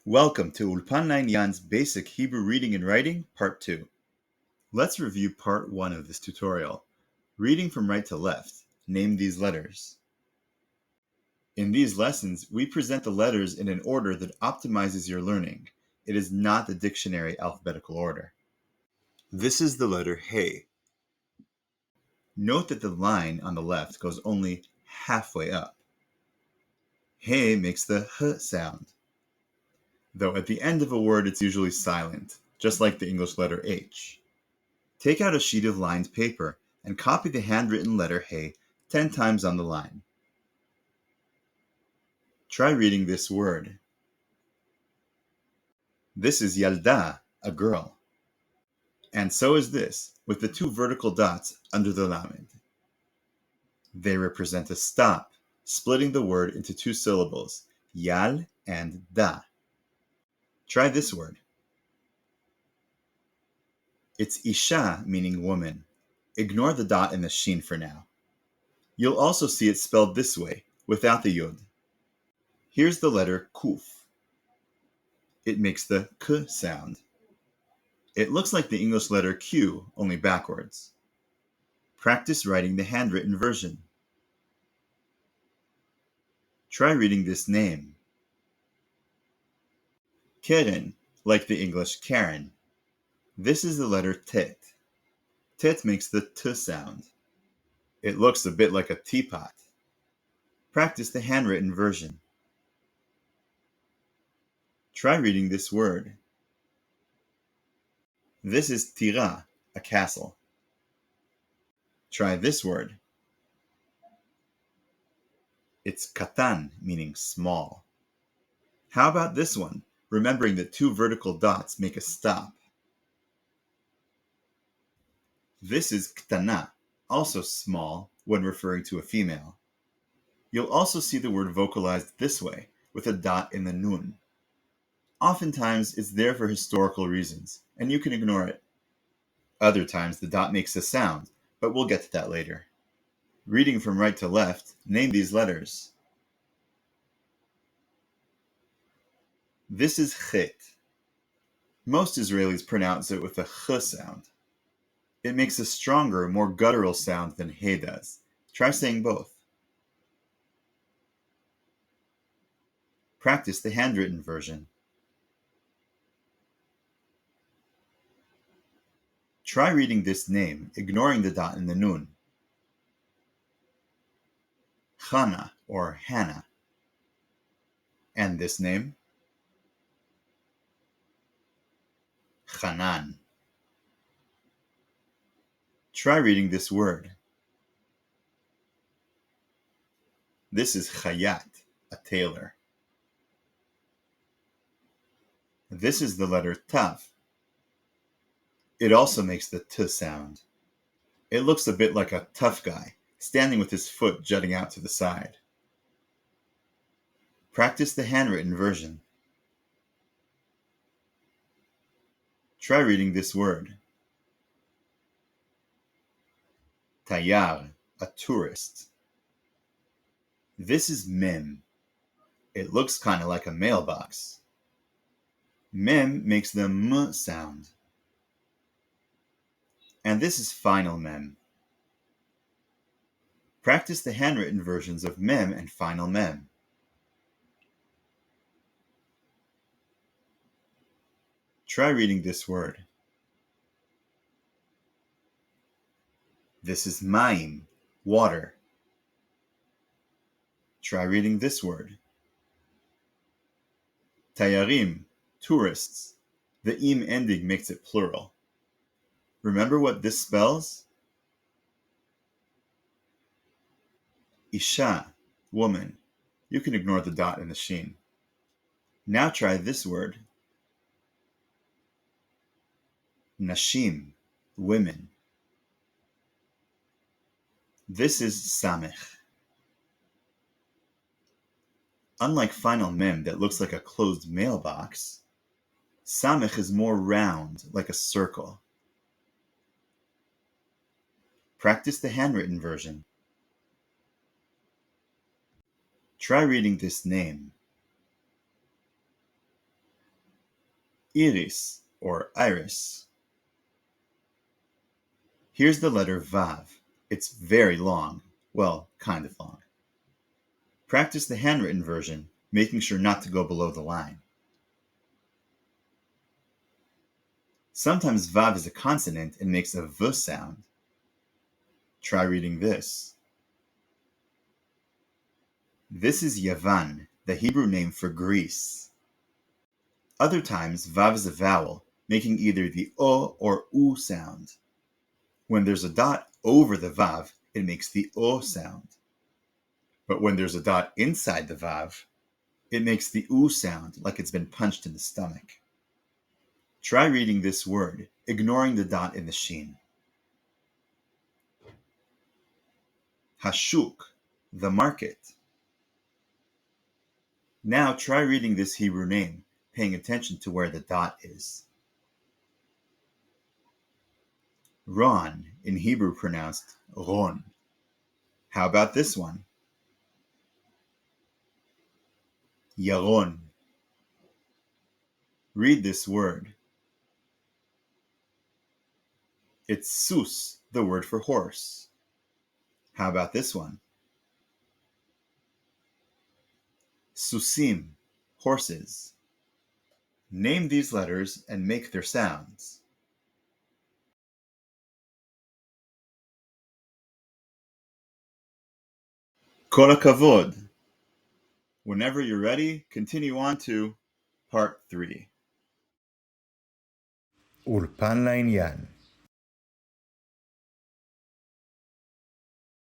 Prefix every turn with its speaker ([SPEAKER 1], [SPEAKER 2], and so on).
[SPEAKER 1] Welcome to la-inyan's Basic Hebrew Reading and Writing, Part 2. Let's review Part 1 of this tutorial. Reading from right to left, name these letters. In these lessons, we present the letters in an order that optimizes your learning. It is not the dictionary alphabetical order. This is the letter He. Note that the line on the left goes only halfway up. He makes the H sound, though at the end of a word it's usually silent, just like the English letter H. Take out a sheet of lined paper and copy the handwritten letter He 10 times on the line. Try reading this word. This is Yalda, a girl. And so is this, with the two vertical dots under the lamed. They represent a stop, splitting the word into two syllables, Yal and Da. Try this word. It's Isha, meaning woman. Ignore the dot and the sheen for now. You'll also see it spelled this way, without the yod. Here's the letter Kuf. It makes the K sound. It looks like the English letter Q, only backwards. Practice writing the handwritten version. Try reading this name. Keren, like the English Karen. This is the letter Tet. Tet makes the T sound. It looks a bit like a teapot. Practice the handwritten version. Try reading this word. This is Tira, a castle. Try this word. It's Katan, meaning small. How about this one, remembering that two vertical dots make a stop? This is Ktana, also small when referring to a female. You'll also see the word vocalized this way, with a dot in the nun. Oftentimes, it's there for historical reasons, and you can ignore it. Other times, the dot makes a sound, but we'll get to that later. Reading from right to left, name these letters. This is Chet. Most Israelis pronounce it with a Ch sound. It makes a stronger, more guttural sound than He does. Try saying both. Practice the handwritten version. Try reading this name, ignoring the dot in the nun. Chana, or Hannah. And this name? Hanan. Try reading this word. This is Chayat, a tailor. This is the letter Tav. It also makes the T sound. It looks a bit like a tough guy, standing with his foot jutting out to the side. Practice the handwritten version. Try reading this word. Tayar, a tourist. This is Mem. It looks kind of like a mailbox. Mem makes the M sound. And this is final Mem. Practice the handwritten versions of Mem and final Mem. Try reading this word. This is Maim, water. Try reading this word. Tayarim, tourists. The im ending makes it plural. Remember what this spells? Isha, woman. You can ignore the dot and the sheen. Now try this word. Nashim, women. This is Samech. Unlike final Mem that looks like a closed mailbox, Samech is more round, like a circle. Practice the handwritten version. Try reading this name. Iris or iris. Here's the letter Vav. It's very long. Well, kind of long. Practice the handwritten version, making sure not to go below the line. Sometimes Vav is a consonant and makes a V sound. Try reading this. This is Yavan, the Hebrew name for Greece. Other times, Vav is a vowel, making either the O or U sound. When there's a dot over the Vav, it makes the O sound. But when there's a dot inside the Vav, it makes the U sound like it's been punched in the stomach. Try reading this word, ignoring the dot in the sheen. Hashuk, the market. Now try reading this Hebrew name, paying attention to where the dot is. Ron, in Hebrew pronounced Ron. How about this one? Yaron. Read this word. It's sus, the word for horse. How about this one? Susim, horses. Name these letters and make their sounds. Kol hakavod. Whenever you're ready, continue on to part 3.
[SPEAKER 2] אולפן לעניין